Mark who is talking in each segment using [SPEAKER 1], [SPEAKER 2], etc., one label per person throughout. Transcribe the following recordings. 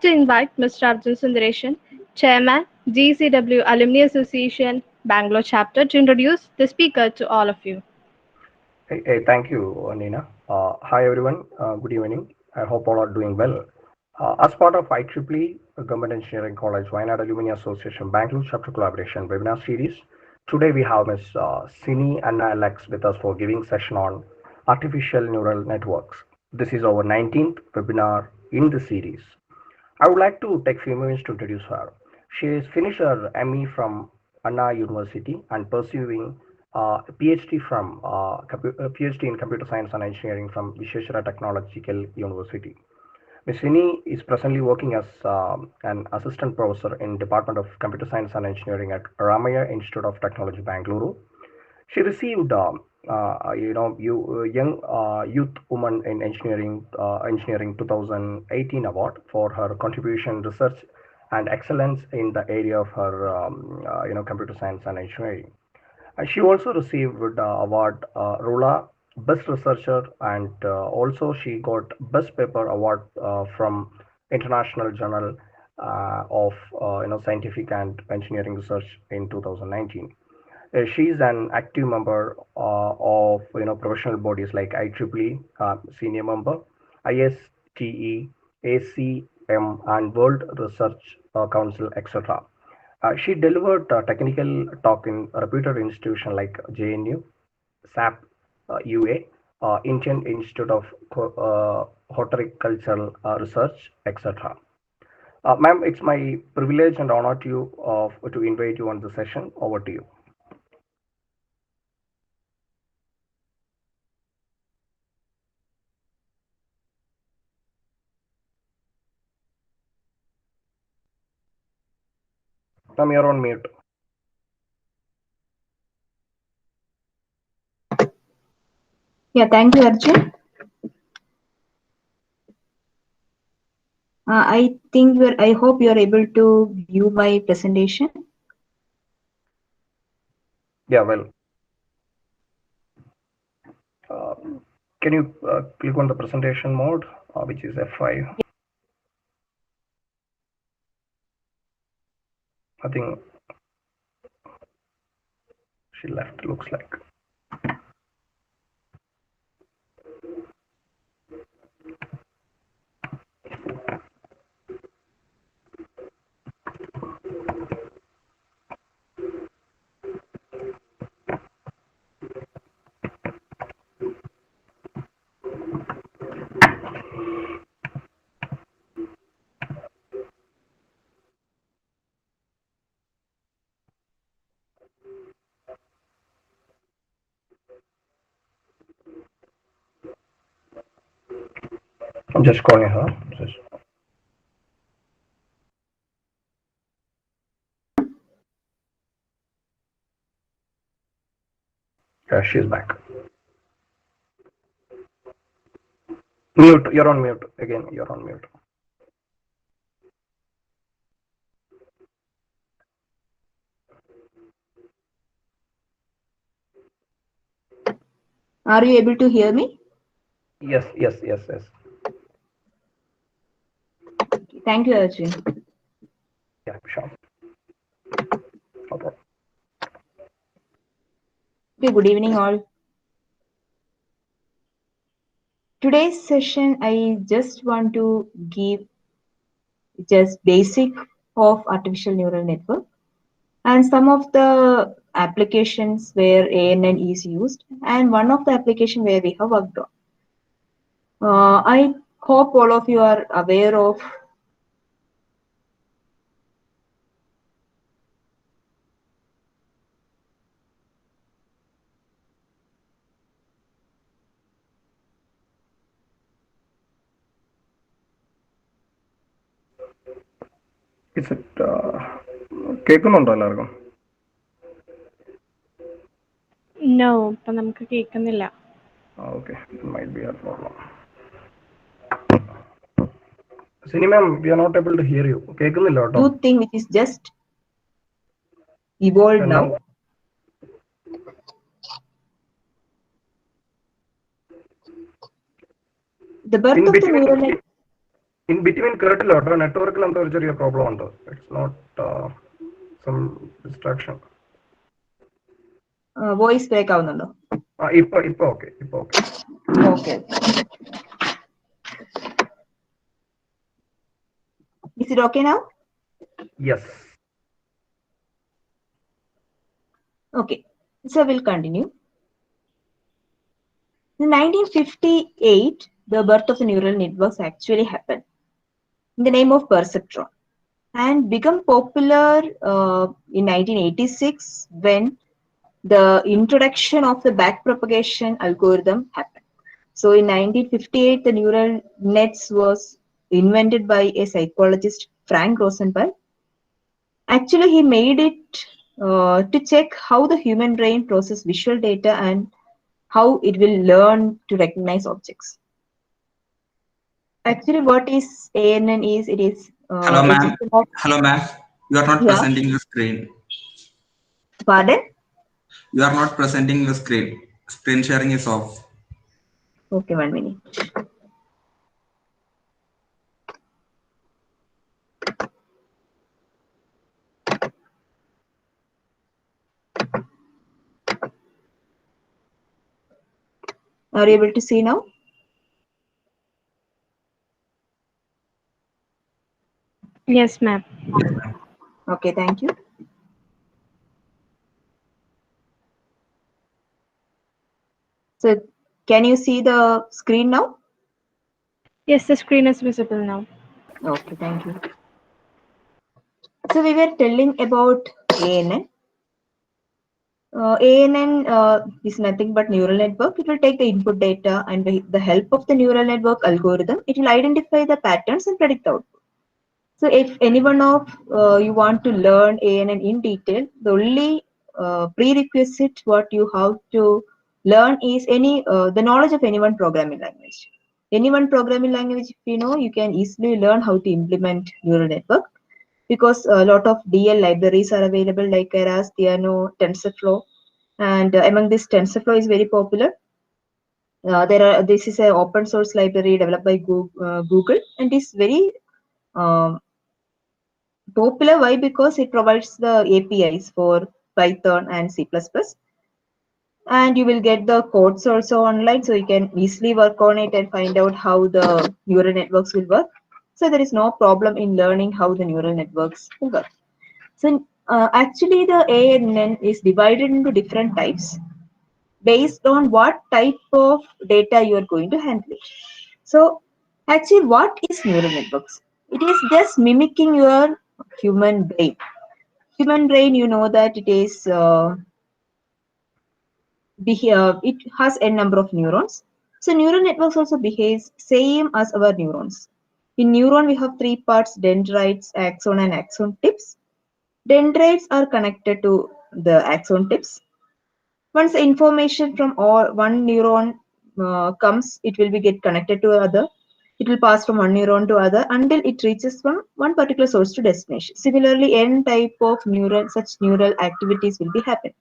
[SPEAKER 1] like to invite Mr. Arjun Sundareshan, Chairman, GCW Alumni Association, Bangalore Chapter, to introduce the speaker to all of you.
[SPEAKER 2] Thank you, Nina. Hi, everyone. Good evening. I hope all are doing well. As part of IEEE, Government Engineering College, Wayanad Alumni Association, Bangalore Chapter Collaboration webinar series, today we have Ms. Sini Anna Alex with us for giving session on artificial neural networks. This is our 19th webinar in the series. I would like to take a few minutes to introduce her. She has finished her ME from Anna University and pursuing PhD from PhD in Computer Science and Engineering from Visheshwara Technological University. Ms. Vini is presently working as an assistant professor in Department of Computer Science and Engineering at Ramaya Institute of Technology, Bangalore. She received, young youth woman in engineering 2018 award for her contribution, research, and excellence in the area of her, computer science and engineering. She also received award Rula Best Researcher, and also she got Best Paper Award from International Journal of Scientific and Engineering Research in 2019. She's an active member of professional bodies like IEEE senior member, ISTE, ACM, and World Research Council, etc. She delivered a technical talk in a reputed institution like JNU, SAP, UA, Indian Institute of Horticultural Research, etc. Ma'am, it's my privilege and honor to invite you on the session. Over to you. Ma'am, you're on mute.
[SPEAKER 3] Yeah, thank you, Arjun. I hope you are able to view my presentation.
[SPEAKER 2] Yeah, well, uh, can you click on the presentation mode, which is F5? I think she left, looks like. I'm just calling her. Yeah, she's back. Mute. You're on mute. Again, you're on mute.
[SPEAKER 3] Are you able to hear me?
[SPEAKER 2] Yes, yes, yes, yes.
[SPEAKER 3] Thank you, Arjun.
[SPEAKER 2] Yeah, sure. No problem.
[SPEAKER 3] Okay, good evening, all. Today's session, I just want to give just basic of artificial neural network and some of the applications where ANN is used and one of the application where we have worked on. I hope all of you are aware of
[SPEAKER 2] Is it കേൾക്കുന്നുണ്ടോ എല്ലാവർക്കും?
[SPEAKER 1] No, ഇപ്പം നമുക്ക് കേൾക്കുന്നില്ല.
[SPEAKER 2] Okay, it might be a problem. Sini ma'am, we are not able to hear you. കേൾക്കുന്നില്ല കേട്ടോ.
[SPEAKER 3] new thing which is just evolved now. The birth of the neural network.
[SPEAKER 2] in between കേട്ടില്ല നെറ്റ്വർക്കിൽ എന്തോ ഒരു ചെറിയ പ്രോബ്ലം ഉണ്ട്. It's not some distraction.
[SPEAKER 3] Voice break ആവുന്നുണ്ടോ?
[SPEAKER 2] ഇപ്പൊ okay.
[SPEAKER 3] Okay. Is it okay now?
[SPEAKER 2] Yes.
[SPEAKER 3] Okay. So we'll continue. In 1958, the birth of the neural networks actually happened in the name of perceptron and become popular in 1986 when the introduction of the backpropagation algorithm happened. So in 1958, the neural nets was invented by a psychologist, Frank Rosenberg. Actually, he made it to check how the human brain processes visual data and how it will learn to recognize objects. Actually, what is ANN is, it is
[SPEAKER 4] Hello,
[SPEAKER 3] a
[SPEAKER 4] ma'am.
[SPEAKER 3] system of...
[SPEAKER 4] Hello, ma'am. You are not
[SPEAKER 3] Yeah.
[SPEAKER 4] presenting the screen.
[SPEAKER 3] Pardon?
[SPEAKER 4] You are not presenting the screen. Screen sharing is off.
[SPEAKER 3] Okay, 1 minute. Are you able to see now?
[SPEAKER 1] Yes, ma'am.
[SPEAKER 3] Okay, thank you. So, can you see the screen now?
[SPEAKER 1] Yes, the screen is visible now.
[SPEAKER 3] Okay, thank you. So, we were telling about ANN. ANN is nothing but neural network. It will take the input data and with the help of the neural network algorithm, it will identify the patterns and predict the output. So if anyone of you want to learn ANN in detail, the only prerequisite what you have to learn is the knowledge of any one programming language. Any one programming language, if you know, you can easily learn how to implement neural network, because a lot of DL libraries are available like Keras, Theano, TensorFlow, and among this TensorFlow is very popular. This is an open source library developed by Google, and is very popular. Why? Because it provides the APIs for Python and C++, and you will get the codes also online, so you can easily work on it and find out how the neural networks will work. So there is no problem in learning how the neural networks will work. So actually the ANN is divided into different types based on what type of data you are going to handle. So actually, what is neural networks? It is just mimicking your human brain. Human brain, you know that it is it has a number of neurons. So neural networks also behaves same as our neurons. In neuron, we have three parts: dendrites, axon, and axon tips. Dendrites are connected to the axon tips. Once the information from one neuron comes, it will be get connected to other. It will pass from one neuron to other until it reaches from one particular source to destination. Similarly, n type of such neural activities will be happen.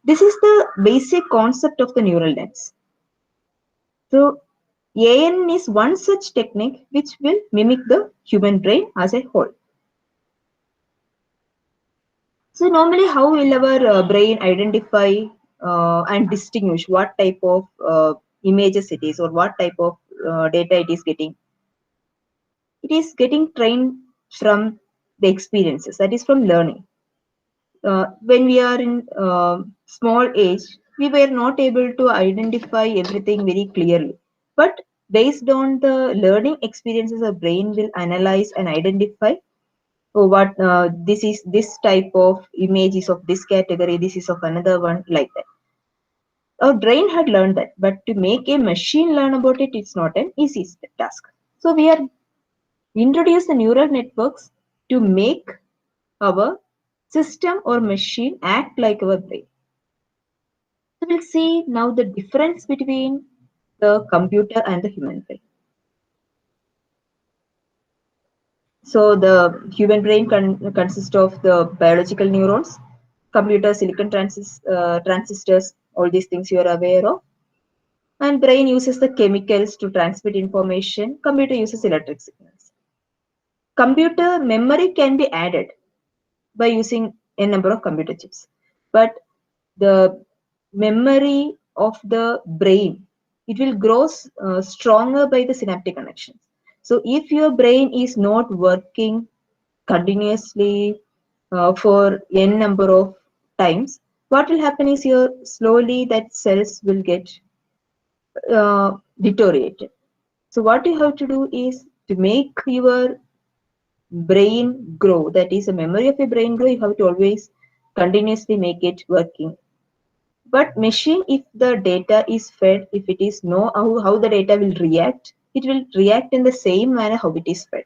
[SPEAKER 3] This is the basic concept of the neural nets. So AN is one such technique which will mimic the human brain as a whole. So normally, how will our brain identify and distinguish what type of images it is, or what type of data it is getting? It is getting trained from the experiences, that is from learning. When we are in small age, we were not able to identify everything very clearly. But based on the learning experiences, our brain will analyze and identify, oh, what this type of image is of this category, this is of another one, like that. Our brain had learned that, but to make a machine learn about it, it's not an easy task. So we are introduce the neural networks to make our system or machine act like our brain. So we'll see now the difference between the computer and the human brain. So the human brain consists of the biological neurons, computer silicon transistors, all these things you are aware of. And brain uses the chemicals to transmit information. Computer uses electric signals. Computer memory can be added by using a number of computer chips. But the memory of the brain, it will grow stronger by the synaptic connections. So if your brain is not working continuously for n number of times, what will happen is your slowly that cells will get deteriorated. So what you have to do is to make your brain grow, that is a memory of your brain grow, you have to always continuously make it working. But machine, if the data is fed, if it is know how the data will react, it will react in the same manner how it is fed.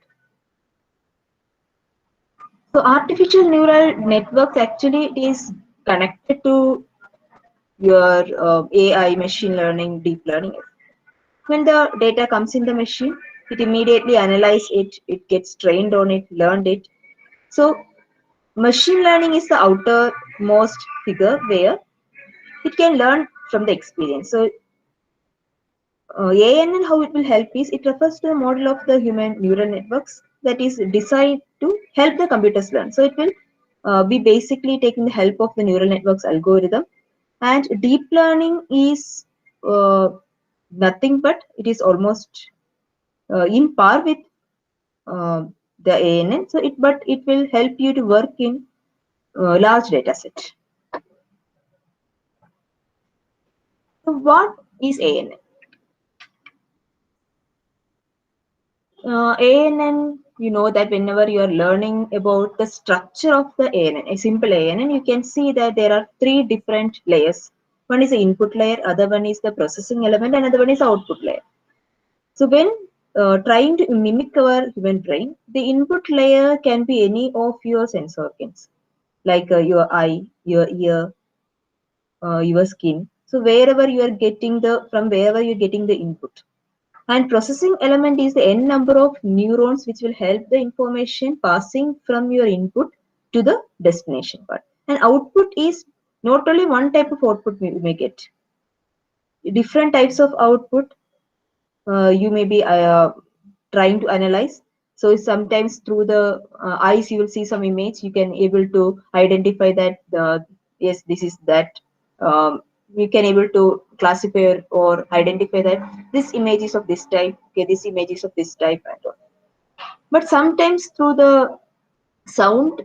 [SPEAKER 3] So artificial neural networks actually it is connected to your AI, machine learning, deep learning. When the data comes in the machine, it immediately analyzes it, it gets trained on it, learned it. So machine learning is the outermost figure where it can learn from the experience. So ANN, how it will help is it refers to a model of the human neural networks that is designed to help the computers learn. So it will be basically taking the help of the neural networks algorithm. And deep learning is nothing but it is almost in par with the ANN. So but it will help you to work in large data set. So what is ANN? ANN, you know that whenever you are learning about the structure of the ANN, a simple ANN, you can see that there are three different layers. One is the input layer, other one is the processing element, another one is the output layer. So when trying to mimic our human brain, the input layer can be any of your sense organs, like your eye, your ear, your skin. So wherever you are getting from wherever you're getting the input. And processing element is the n number of neurons which will help the information passing from your input to the destination part. And output is not only one type of output you may get. Different types of output you may be trying to analyze. So sometimes through the eyes you will see some image, you can able to identify that yes, this is that. You can able to classify or identify that this image is of this type, okay, this image is of this type and all. But sometimes through the sound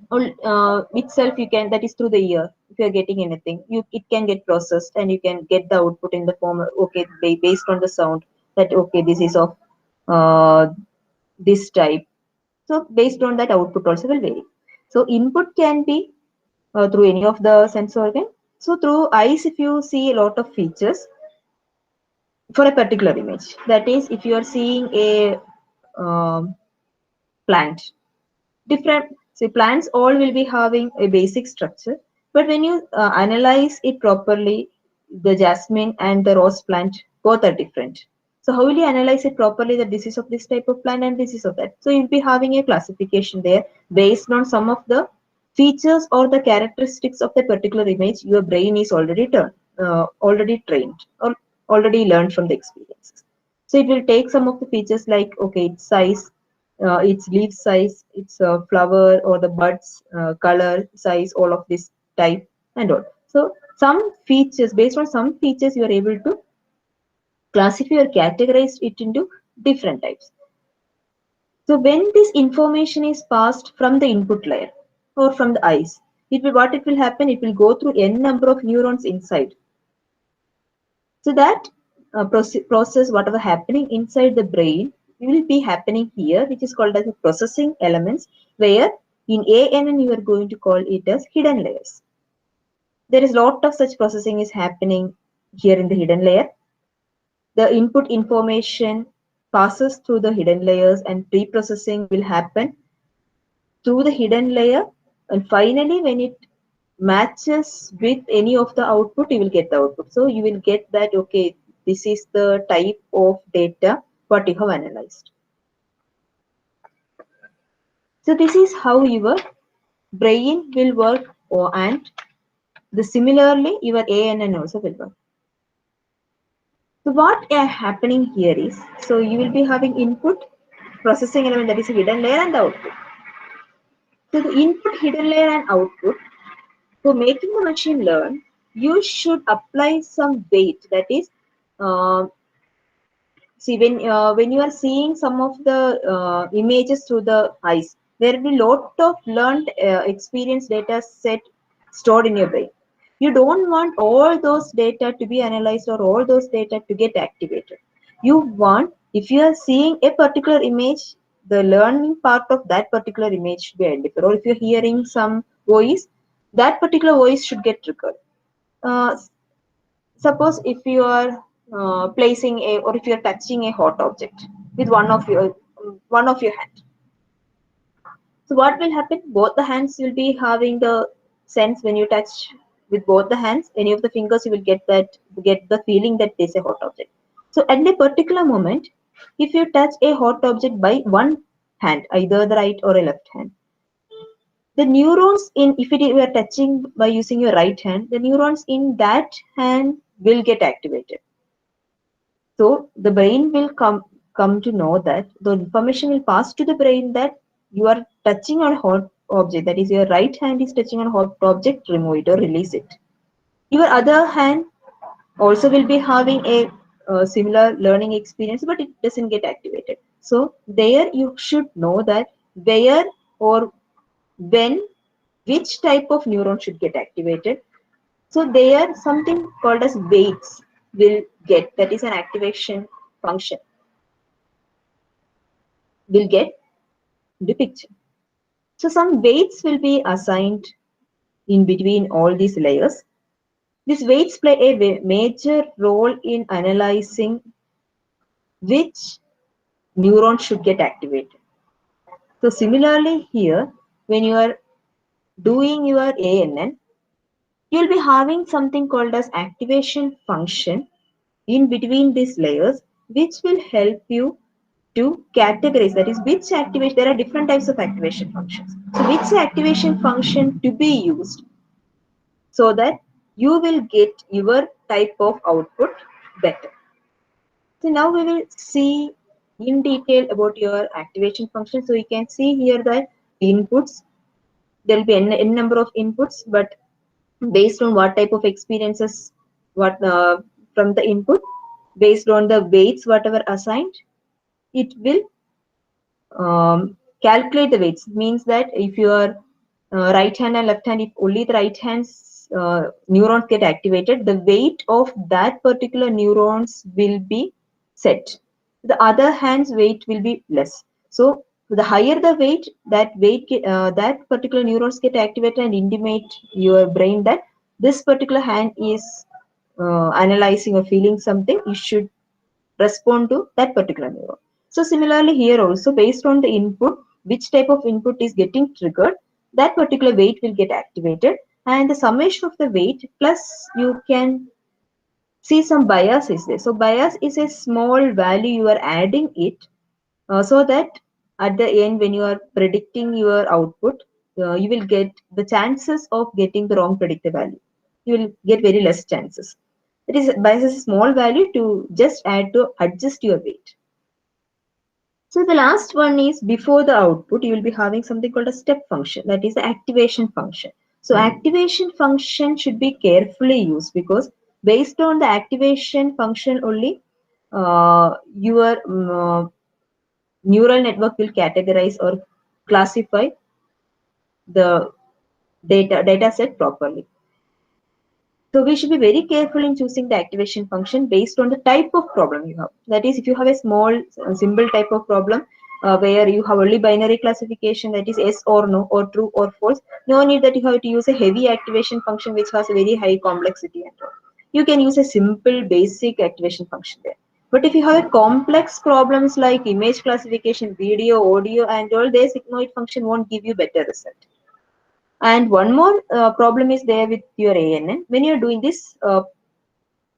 [SPEAKER 3] itself, you can, that is through the ear, if you are getting anything, it can get processed and you can get the output in the form of, okay, based on the sound, that okay, this is of this type. So based on that, output also will vary. So input can be through any of the sense organ. So through eyes, if you see a lot of features for a particular image, that is if you are seeing a plant, different, so plants all will be having a basic structure, but when you analyze it properly, the jasmine and the rose plant both are different. So how will you analyze it properly that this is of this type of plant and this is of that? So you'll be having a classification there based on some of the features or the characteristics of the particular image your brain is already trained or already learned from the experiences. So it will take some of the features like, okay, its size, its leaf size, its flower or the buds, color, size, all of this type and all. So some features, based on some features, you are able to classify or categorize it into different types. So when this information is passed from the input layer or from the eyes, what it will happen, it will go through n number of neurons inside. So that process, whatever happening inside the brain, will be happening here, which is called as a processing elements, where in ANN you are going to call it as hidden layers. There is a lot of such processing is happening here in the hidden layer. The input information passes through the hidden layers and pre-processing will happen through the hidden layer, and finally when it matches with any of the output, you will get the output. So you will get that, okay, this is the type of data what you have analyzed. So this is how your brain will work, and similarly your ANN also will work. So what is happening here is, so you will be having input, processing element, that is a hidden layer, and the output. So the input, hidden layer, and output, for making the machine learn, you should apply some weight. That is, uh, see, when you are seeing some of the images through the eyes, there will be lot of learned experience data set stored in your brain. You don't want all those data to be analyzed or all those data to get activated. You want, if you are seeing a particular image, the learning part of that particular image should be identified. Or if you're hearing some voice, that particular voice should get triggered. Uh, Suppose if you are placing a, or if you are touching a hot object with one of your hand. So what will happen? Both the hands will be having the sense when you touch with both the hands. Any of the fingers, you will get the feeling that there's a hot object. So at a particular moment, if you touch a hot object by one hand, either the right or a left hand, the neurons in, if it you are touching by using your right hand, the neurons in that hand will get activated. So the brain will come to know that the information will pass to the brain that you are touching on a hot object. That is, your right hand is touching on a hot object. Remove it or release it. Your other hand also will be having a similar learning experience, but it doesn't get activated. So there you should know that where or when, which type of neuron should get activated. So there something called as weights will get, that is an activation function, will get the picture. So some weights will be assigned in between all these layers. These weights play a major role in analyzing which neuron should get activated. So similarly here, when you are doing your ANN, you'll be having something called as activation function in between these layers, which will help you to categorize, that is which activation, there are different types of activation functions. So which activation function to be used so that you will get your type of output better. So now we will see in detail about your activation function. So you can see here that inputs, there will be n number of inputs, but based on what type of experiences, what from the input, based on the weights whatever assigned, it will calculate the weights. It means that if your right hand and left hand, if only the right hand's neurons get activated, the weight of that particular neurons will be set. The other hand's weight will be less. So the higher the weight, that particular neurons get activated and intimate your brain that this particular hand is analyzing or feeling something. You should respond to that particular neuron. So similarly here also, based on the input, which type of input is getting triggered, that particular weight will get activated, and the summation of the weight plus you can see some bias is there. So bias is a small value you are adding it so that at the end when you are predicting your output, you will get the chances of getting the wrong predicted value. You will get very less chances. It is bias is a small value to just add to adjust your weight. So the last one is before the output, you will be having something called a step function, that is the activation function. So activation function should be carefully used because based on the activation function only, your neural network will categorize or classify the data set properly. So we should be very careful in choosing the activation function based on the type of problem you have. That is, if you have a small, simple type of problem where you have only binary classification, that is yes or no, or true or false, no need that you have to use a heavy activation function which has a very high complexity and all. You can use a simple, basic activation function there. But if you have a complex problems like image classification, video, audio, and all, their sigmoid function won't give you better result. And one more problem is there with your ANN. When you're doing this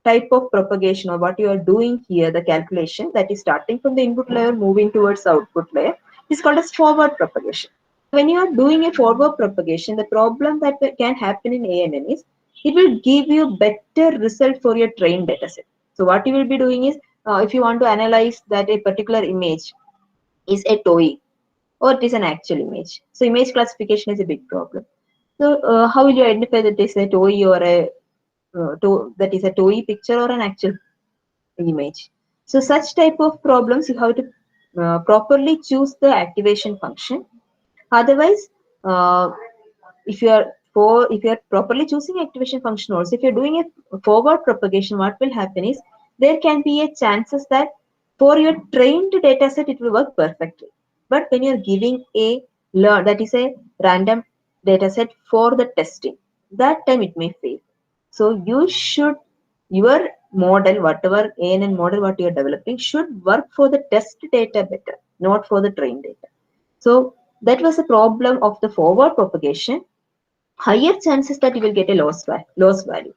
[SPEAKER 3] type of propagation or what you are doing here, the calculation that is starting from the input layer, moving towards the output layer, is called as forward propagation. When you are doing a forward propagation, the problem that can happen in ANN is it will give you better result for your trained data set. So what you will be doing is, if you want to analyze that a particular image is a toy or it is an actual image. So image classification is a big problem. So how will you identify that it is a toy or that is a toy picture or an actual image? So such type of problems you have to properly choose the activation function. Otherwise, if you are properly choosing activation function also, if you're doing a forward propagation, what will happen is there can be a chances that for your trained data set it will work perfectly. But when you're giving a learn, that is a random data set for the testing, that time it may fail. So you should, your model, whatever ANN model what you're developing should work for the test data better, not for the trained data. So that was the problem of the forward propagation. Higher chances that you will get a loss value.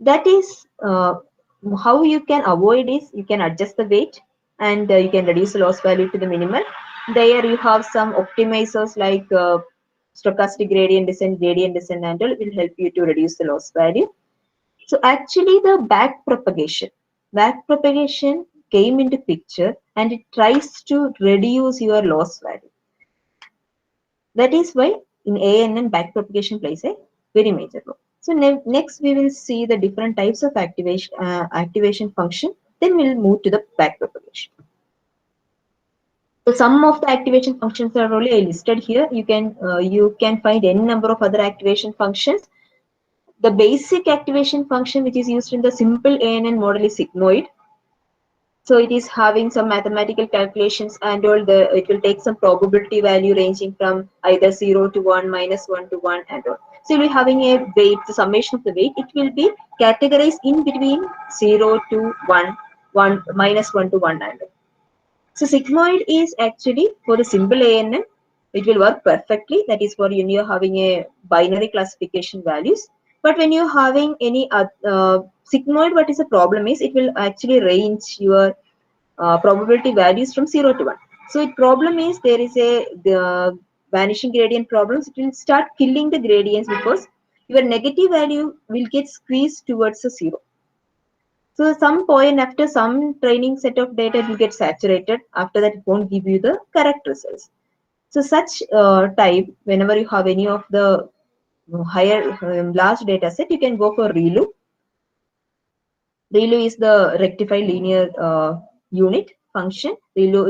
[SPEAKER 3] That is how you can avoid is you can adjust the weight and you can reduce the loss value to the minimal. There you have some optimizers like stochastic gradient descent and all will help you to reduce the loss value. So actually the back propagation came into picture and it tries to reduce your loss value. That is why in ANN backpropagation plays a very major role. So next we will see the different types of activation function. Then we'll move to the backpropagation. So some of the activation functions are only listed here. You can find any number of other activation functions. The basic activation function which is used in the simple ANN model is sigmoid. So it is having some mathematical calculations and all it will take some probability value ranging from either 0 to 1, -1 to 1 and all. So you'll be having a weight, the summation of the weight, it will be categorized in between 0 to 1, -1 to 1 and all. So sigmoid is actually for the simple ANN, it will work perfectly. That is for when you're having a binary classification values. But when you're having any sigmoid, what is the problem is it will actually range your probability values from 0 to 1. So the problem is there is the vanishing gradient problems. It will start killing the gradients because your negative value will get squeezed towards a 0. So some point after some training set of data it will get saturated. After that it won't give you the correct results. So such type, whenever you have any of the higher large data set, you can go for ReLU. ReLU is the rectified linear unit function. ReLU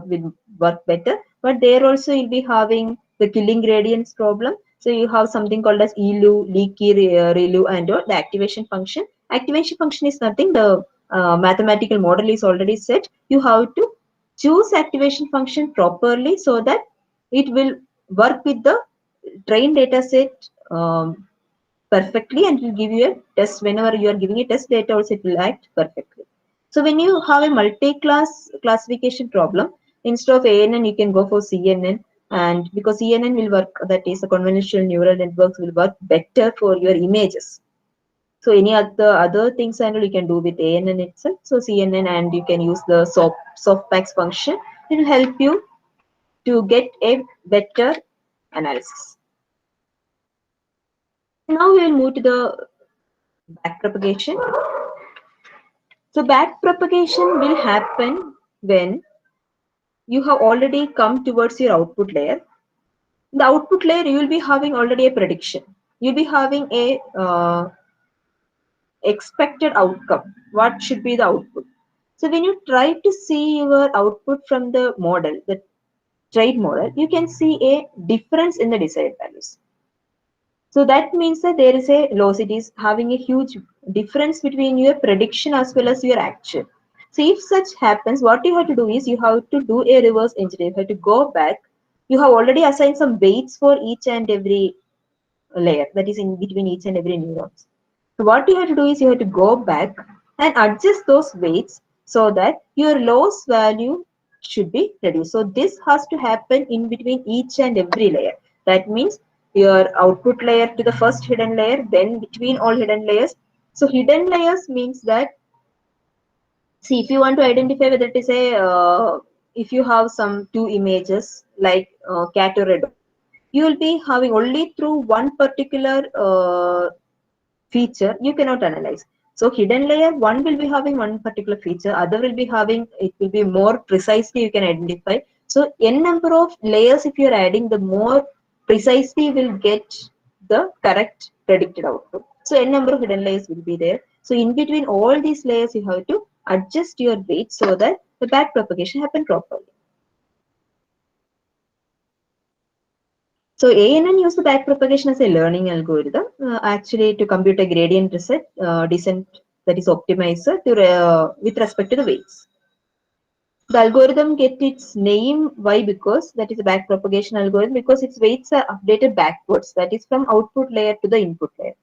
[SPEAKER 3] will work better, but there also you'll be having the killing gradients problem. So you have something called as ELU, leaky ReLU, and the activation function. Activation function is nothing. The mathematical model is already set. You have to choose activation function properly so that it will work with the trained data set perfectly and will give you a test. Whenever you are giving a test data also it will act perfectly. So when you have a multi-class classification problem, instead of ANN you can go for CNN, and because CNN will work, that is the convolutional neural networks will work better for your images. So any other things and you can do with ANN itself. So CNN, and you can use the softmax function. It will help you to get a better analysis. Now we will move to the backpropagation. So backpropagation will happen when you have already come towards your output layer. The output layer you will be having already a prediction. You'll be having a expected outcome. What should be the output? So when you try to see your output from the model, the trained model, you can see a difference in the desired values. So that means that there is a loss. It is having a huge difference between your prediction as well as your actual. So if such happens, what you have to do is you have to do a reverse engineering. You have to go back. You have already assigned some weights for each and every layer, that is in between each and every neurons. So what you have to do is you have to go back and adjust those weights so that your loss value should be reduced. So this has to happen in between each and every layer. That means your output layer to the first hidden layer, then between all hidden layers. So hidden layers means that, see, if you want to identify whether it is a, if you have some two images like cat or a dog, you will be having only through one particular feature you cannot analyze. So hidden layer, one will be having one particular feature, other will be having, it will be more precisely you can identify. So n number of layers if you are adding, the more precisely you will get the correct predicted output. So n number of hidden layers will be there. So in between all these layers, you have to adjust your weight so that the back propagation happen properly. So ANN use the back propagation as a learning algorithm, actually to compute a gradient descent that is optimizer to, with respect to the weights. The algorithm get its name, why? Because that is a back propagation algorithm, because its weights are updated backwards, that is from output layer to the input layer.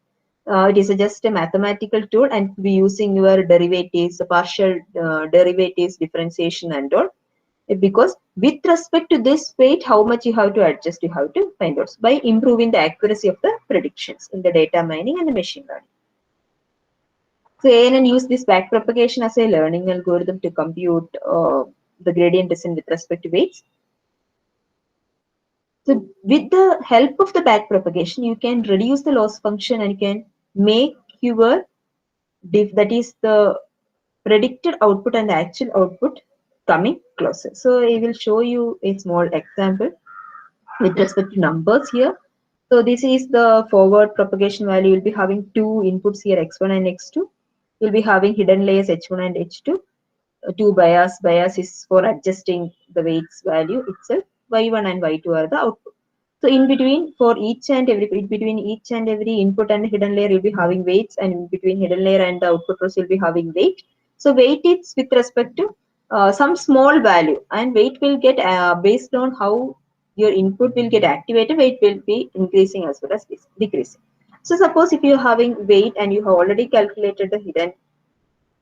[SPEAKER 3] It is just a mathematical tool and be using your derivatives, partial derivatives, differentiation and all. Because with respect to this weight, how much you have to adjust, you have to find out by improving the accuracy of the predictions in the data mining and the machine learning. So ANN use this back propagation as a learning algorithm to compute the gradient descent with respect to weights. So with the help of the back propagation, you can reduce the loss function and you can make your that is the predicted output and the actual output coming closer. So I will show you a small example with respect to numbers here. So this is the forward propagation value. You'll be having two inputs here, x1 and x2. You'll be having hidden layers h1 and h2. Two bias. Bias is for adjusting the weights value itself. y1 and y2 are the output. So in between, for each and every input and hidden layer, you'll be having weights, and in between hidden layer and the output rows, you'll be having weight. So weight is with respect to some small value, and weight will get based on how your input will get activated. Weight will be increasing as well as decreasing. So suppose if you're having weight and you have already calculated the hidden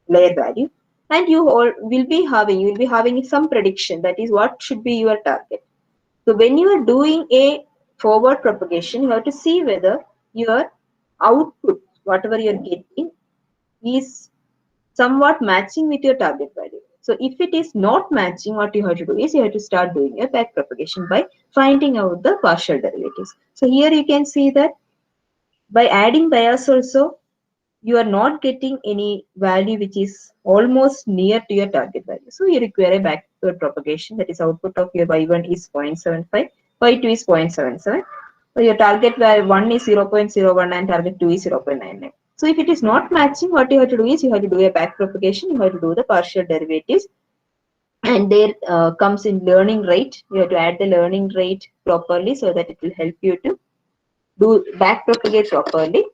[SPEAKER 3] layer value, and you will be having some prediction, that is what should be your target. So when you are doing a forward propagation, you have to see whether your output, whatever you're getting, is somewhat matching with your target value. So if it is not matching, what you have to do is you have to start doing a back propagation by finding out the partial derivatives. So here you can see that by adding bias also, you are not getting any value which is almost near to your target value. So you require a backward propagation, that is output of your y1 is 0.75, y2 is 0.77. So your target value 1 is 0.01 and target 2 is 0.99. So if it is not matching, what you have to do is you have to do a back propagation, you have to do the partial derivatives. And there comes in learning rate. You have to add the learning rate properly so that it will help you to do back propagate properly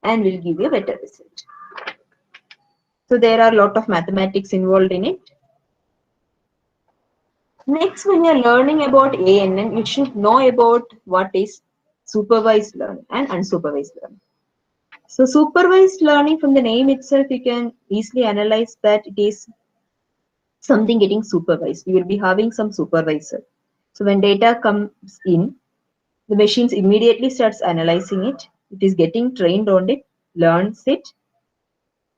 [SPEAKER 3] and will give you a better result. So there are a lot of mathematics involved in it. Next, when you're learning about ANN, you should know about what is supervised learning and unsupervised learning. So supervised learning, from the name itself, you can easily analyze that it is something getting supervised. You will be having some supervisor. So when data comes in, the machines immediately starts analyzing it. It is getting trained on it, learns it.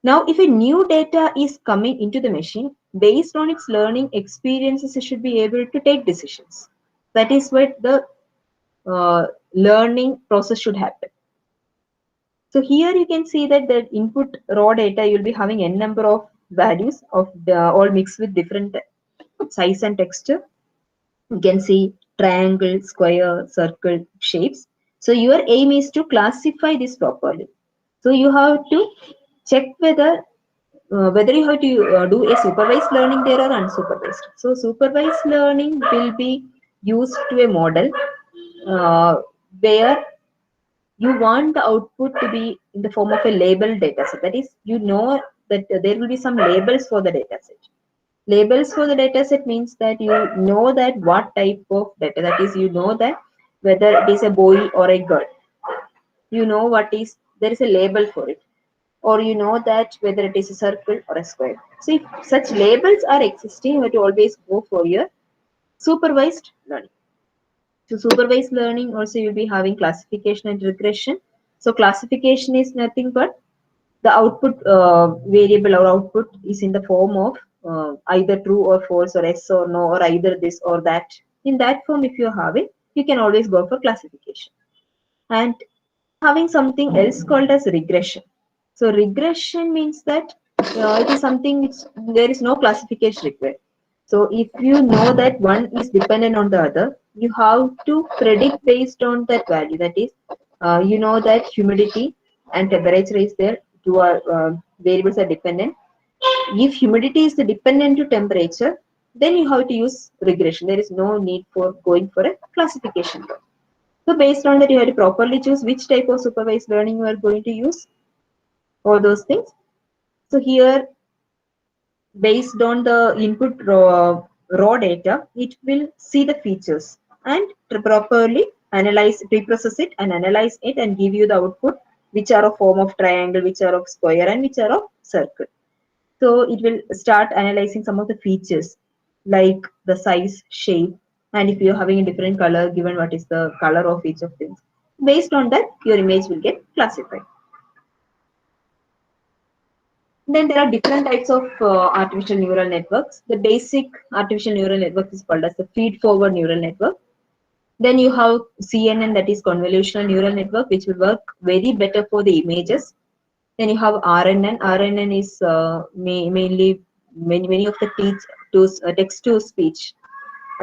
[SPEAKER 3] Now, if a new data is coming into the machine, based on its learning experiences, it should be able to take decisions. That is what the learning process should happen. So here you can see that the input raw data, you'll be having n number of values of all mixed with different size and texture. You can see triangle, square, circle shapes. So your aim is to classify this properly. So you have to check whether you have to do a supervised learning there or unsupervised. So supervised learning will be used to a model where you want the output to be in the form of a labeled data set. That is, you know that there will be some labels for the data set. Labels for the data set means that you know that what type of data, that is, you know that whether it is a boy or a girl. You know what is, there is a label for it. Or you know that whether it is a circle or a square. So if such labels are existing, you have to always go for your supervised learning. So supervised learning also, you'll be having classification and regression. So classification is nothing but the output variable or output is in the form of either true or false or yes or no or either this or that. In that form, if you have it, you can always go for classification. And having something else called as regression. So regression means that it is something which there is no classification required. So if you know that one is dependent on the other, you have to predict based on that value. That is, you know that humidity and temperature is there. Two are variables are dependent. If humidity is dependent to temperature, then you have to use regression. There is no need for going for a classification. So based on that, you have to properly choose which type of supervised learning you are going to use. All those things. So here, based on the input raw data, it will see the features and properly analyze, preprocess it and analyze it and give you the output, which are a form of triangle, which are of square, and which are of circle. So it will start analyzing some of the features like the size, shape, and if you're having a different color, given what is the color of each of things. Based on that, your image will get classified. Then there are different types of artificial neural networks. The basic artificial neural network is called as the feed-forward neural network. Then you have CNN, that is convolutional neural network, which will work very better for the images. Then you have RNN. RNN is mainly many of the text-to-speech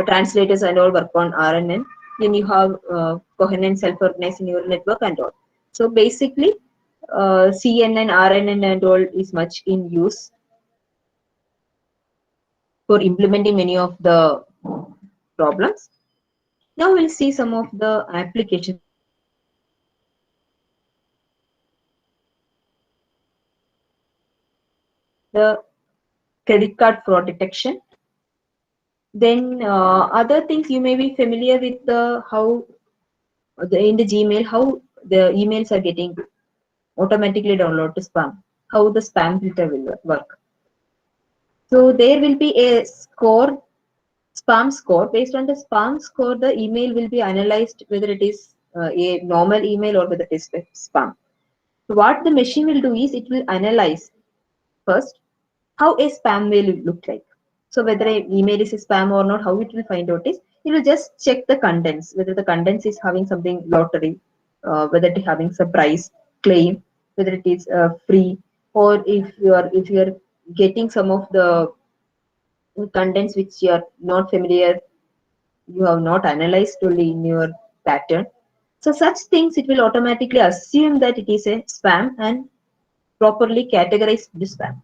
[SPEAKER 3] translators and all work on RNN. Then you have coherent self-organizing neural network and all. So basically, CNN, RNN and all is much in use for implementing many of the problems. Now we'll see some of the applications. The credit card fraud detection. Then other things you may be familiar with how in the Gmail, how the emails are getting automatically downloaded to spam, how the spam filter will work. So there will be a score, spam score. Based on the spam score, the email will be analyzed whether it is a normal email or whether it is spam. So what the machine will do is it will analyze first how a spam mail will look like. So whether an email is a spam or not, how it will find out is it will just check the contents, whether the contents is having something lottery, whether it is having surprise claim, whether it is free, or if you are getting some of the contents which you are not familiar, you have not analyzed only in your pattern. So such things it will automatically assume that it is a spam and properly categorize the spam.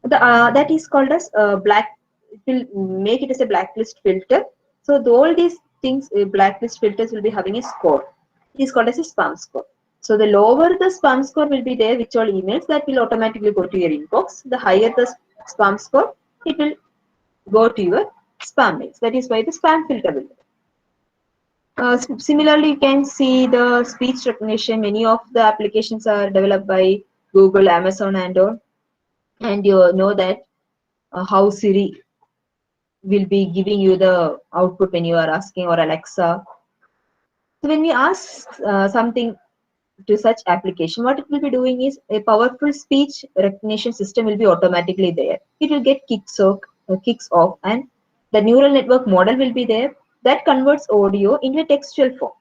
[SPEAKER 3] That is called as black. It will make it as a blacklist filter. So all these things, blacklist filters will be having a score. It is called as a spam score. So the lower the spam score will be there, which all emails that will automatically go to your inbox. The higher the spam score, it will go to your spam mails. That is why the spam filter will be. Similarly, you can see the speech recognition. Many of the applications are developed by Google, Amazon, and all. And you know that how Siri will be giving you the output when you are asking, or Alexa. So when we ask something to such application, what it will be doing is a powerful speech recognition system will be automatically there. It will get kicks off, and the neural network model will be there that converts audio into a textual form.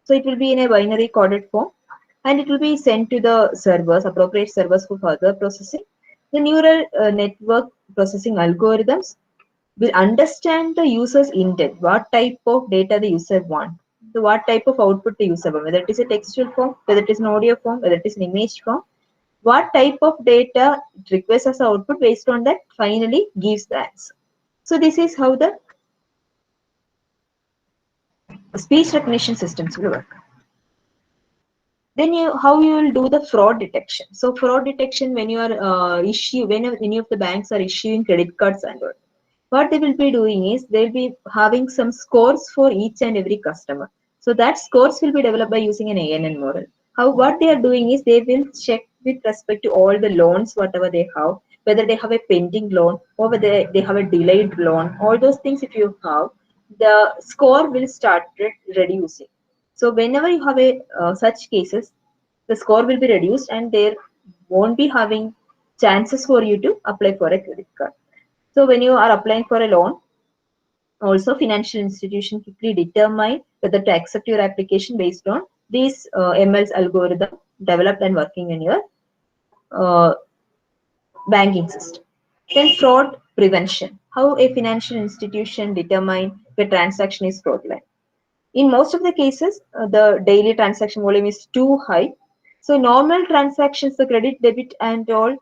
[SPEAKER 3] So it will be in a binary coded form, and it will be sent to the servers, appropriate servers for further processing. The neural network processing algorithms will understand the user's intent, what type of data the user wants, so what type of output the user wants, whether it is a textual form, whether it is an audio form, whether it is an image form, what type of data it requests as output. Based on that, finally gives the answer. So this is how the speech recognition systems will work. Then how you will do the fraud detection. So fraud detection, when you are when any of the banks are issuing credit cards and all, what they will be doing is they'll be having some scores for each and every customer. So that scores will be developed by using an ANN model. What they are doing is they will check with respect to all the loans, whatever they have, whether they have a pending loan or whether they have a delayed loan. All those things, if you have, the score will start reducing. So whenever you have such cases, the score will be reduced and there won't be having chances for you to apply for a credit card. So when you are applying for a loan, also financial institution quickly determine whether to accept your application based on these ML's algorithm developed and working in your uh, banking system. Then fraud prevention. How a financial institution determine if a transaction is fraudulent. In most of the cases, the daily transaction volume is too high. So normal transactions, the credit, debit, and all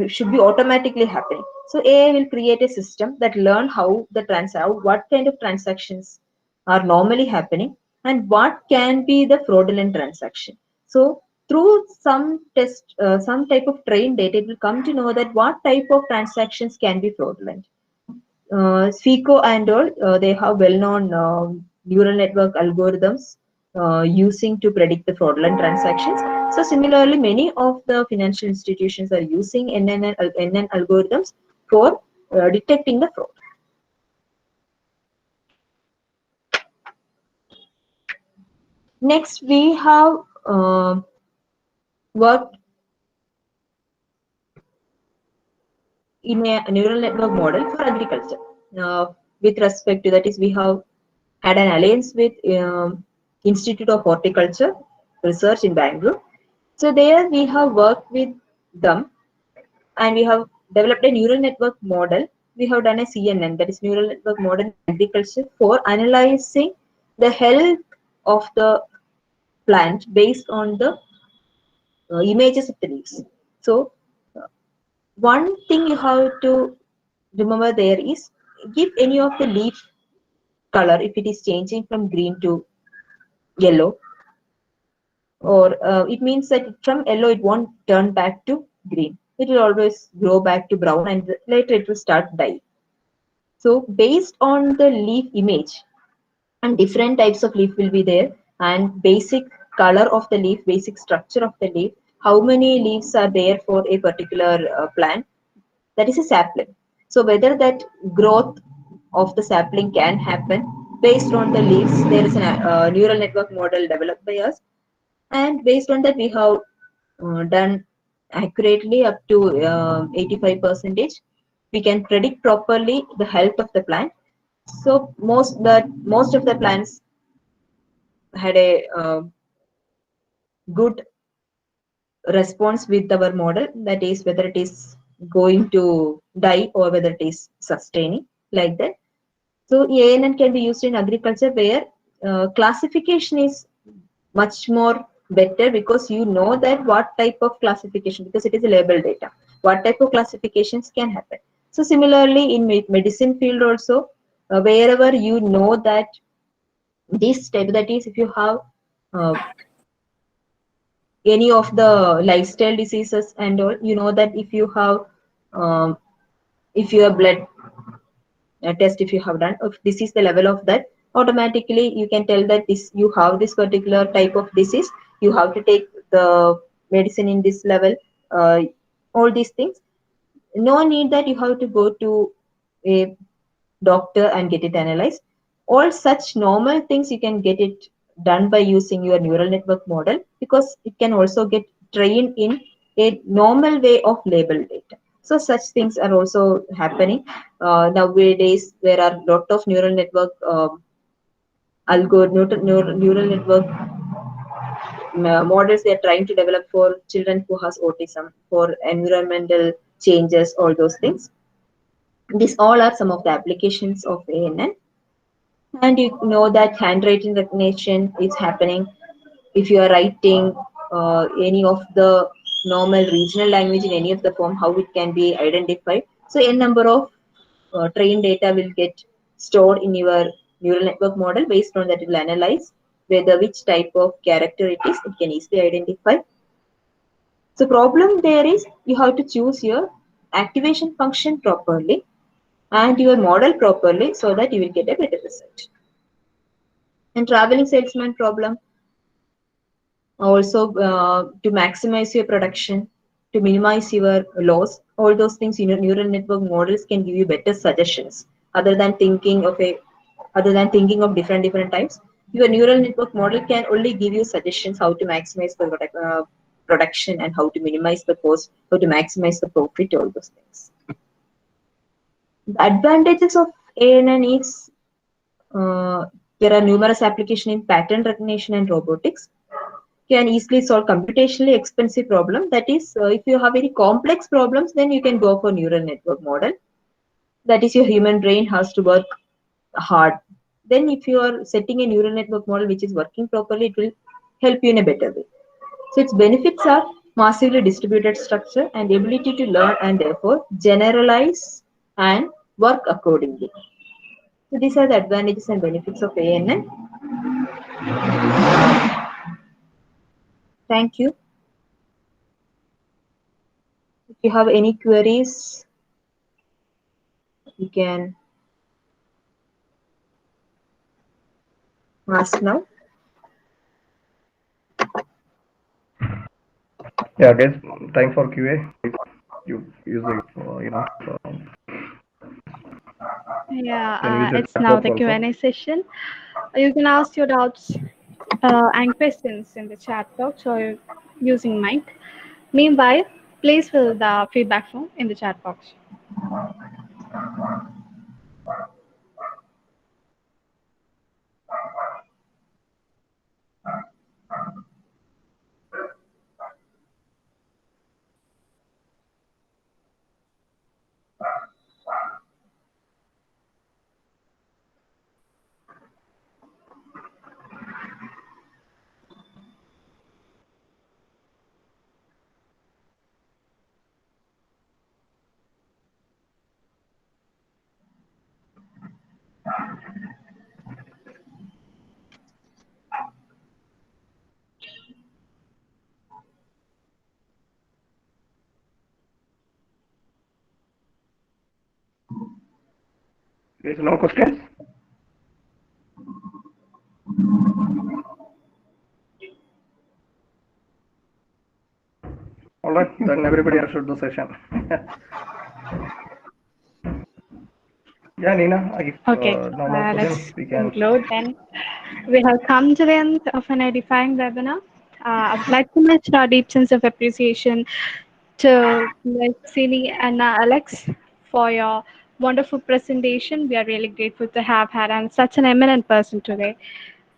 [SPEAKER 3] should be automatically happening. So AI will create a system that learn how what kind of transactions are normally happening and what can be the fraudulent transaction. So through some type of trained data, it will come to know that what type of transactions can be fraudulent. FICO and all, they have well-known neural network algorithms using to predict the fraudulent transactions. So similarly, many of the financial institutions are using NN algorithms for detecting the fraud. Next, we have worked in a neural network model for agriculture. With respect to that is, we have had an alliance with Institute of Horticulture Research in Bangalore. So there we have worked with them and we have developed a neural network model. We have done a CNN, that is neural network model in agriculture, for analyzing the health of the plant based on the images of the leaves. So one thing you have to remember there is, give any of the leaf color if it is changing from green to yellow, or it means that from yellow it won't turn back to green. It will always grow back to brown and later it will start dying. So based on the leaf image, and different types of leaf will be there, and basic color of the leaf, basic structure of the leaf, how many leaves are there for a particular plant, that is a sapling. So whether that growth of the sapling can happen based on the leaves, there is a neural network model developed by us, and based on that we have done accurately up to 85%. We can predict properly the health of the plant. So most of the plants had a good response with our model, that is whether it is going to die or whether it is sustaining, like that. So ANN can be used in agriculture, where classification is much more better, because you know that what type of classification, because it is a label data, what type of classifications can happen. So similarly in medicine field also, wherever you know that this type, that is if you have uh, any of the lifestyle diseases and all, you know that if you have if your blood test, if you have done, if this is the level of that, automatically you can tell that this, you have this particular type of disease, you have to take the medicine in this level, all these things. No need that you have to go to a doctor and get it analyzed. All such normal things you can get it done by using your neural network model, because it can also get trained in a normal way of label data. So such things are also happening nowadays. There are a lot of neural network neural network models they are trying to develop for children who has autism, for environmental changes, all those things. These all are some of the applications of ANN. And you know that handwriting recognition is happening. If you are writing any of the normal regional language in any of the form, how it can be identified. So a number of trained data will get stored in your neural network model. Based on that, it will analyze whether which type of character it is. It can easily identify. So problem there is, you have to choose your activation function properly and your model properly, so that you will get a better result. And traveling salesman problem, also to maximize your production, to minimize your loss, all those things, neural network models can give you better suggestions. Other than thinking of different types, your neural network model can only give you suggestions how to maximize the production and how to minimize the cost, how to maximize the profit, all those things. The advantages of ANN is, there are numerous applications in pattern recognition and robotics. can easily solve computationally expensive problem. That is, if you have very complex problems, then you can go for neural network model. That is, your human brain has to work hard. Then if you are setting a neural network model which is working properly, it will help you in a better way. So its benefits are massively distributed structure and ability to learn and therefore generalize and work accordingly. So these are the advantages and benefits of ANN. Thank you. If you have any queries, you can ask now.
[SPEAKER 2] Yeah, guys, time for QA. You use it,
[SPEAKER 1] Yeah,
[SPEAKER 2] can use your
[SPEAKER 1] it's
[SPEAKER 2] chat
[SPEAKER 1] now
[SPEAKER 2] box
[SPEAKER 1] the
[SPEAKER 2] also.
[SPEAKER 1] Q&A session. You can ask your doubts and questions in the chat box or using mic. Meanwhile, please fill the feedback form in the chat box.
[SPEAKER 2] There's no questions? All right, then everybody understood the session. Yeah, Nina, if
[SPEAKER 1] Okay,
[SPEAKER 2] no more questions,
[SPEAKER 1] let's
[SPEAKER 2] we can.
[SPEAKER 1] conclude then. We have come to the end of an edifying webinar. I would like to mention our deep sense of appreciation to Ms. Sini and Alex for your wonderful presentation. We are really grateful to have had and such an eminent person today.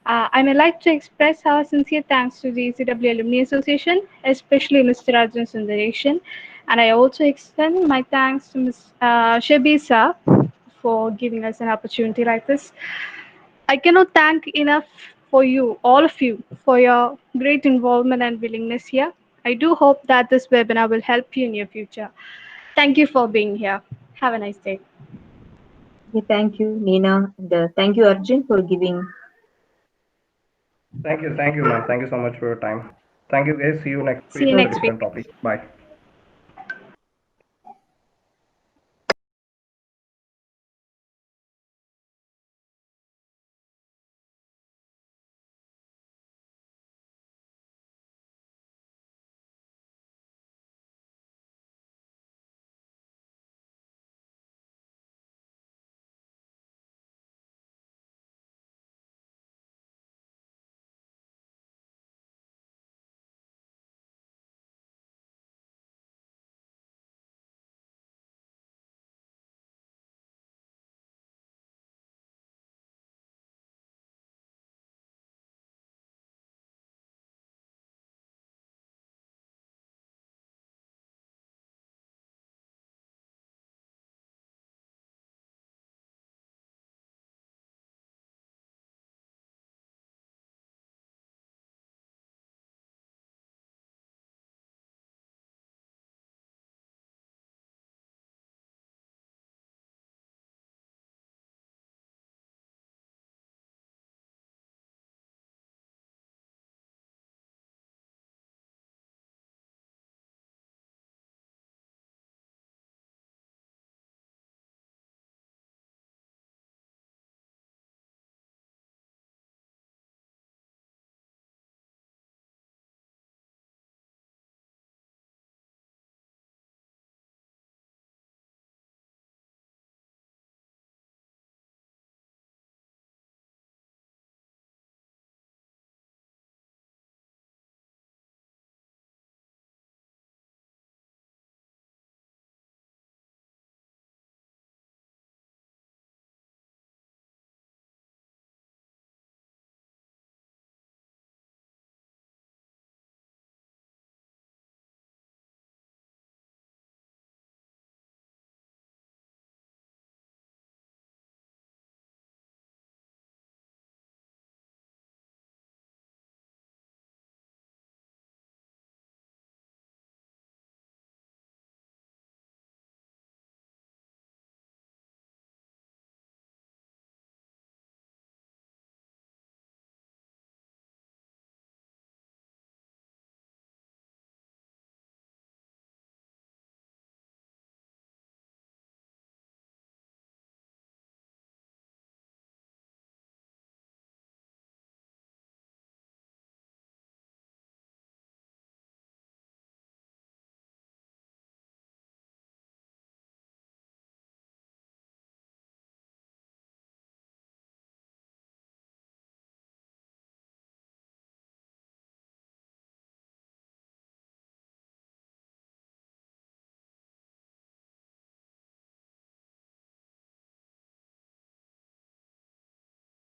[SPEAKER 1] I may like to express our sincere thanks to the ECW Alumni Association, especially Mr. Arjun Sundareshan. And I also extend my thanks to Ms. Shabisa for giving us an opportunity like this. I cannot thank enough for you, all of you, for your great involvement and willingness here. I do hope that this webinar will help you in your future. Thank you for being here. Have a nice day.
[SPEAKER 3] Okay, thank you, Nina. And, thank you, Arjun, for giving.
[SPEAKER 2] Thank you, ma'am. Thank you so much for your time. Thank you, guys. See you next
[SPEAKER 1] See
[SPEAKER 2] week
[SPEAKER 1] you
[SPEAKER 2] with a
[SPEAKER 1] next week.
[SPEAKER 2] different topic. Bye.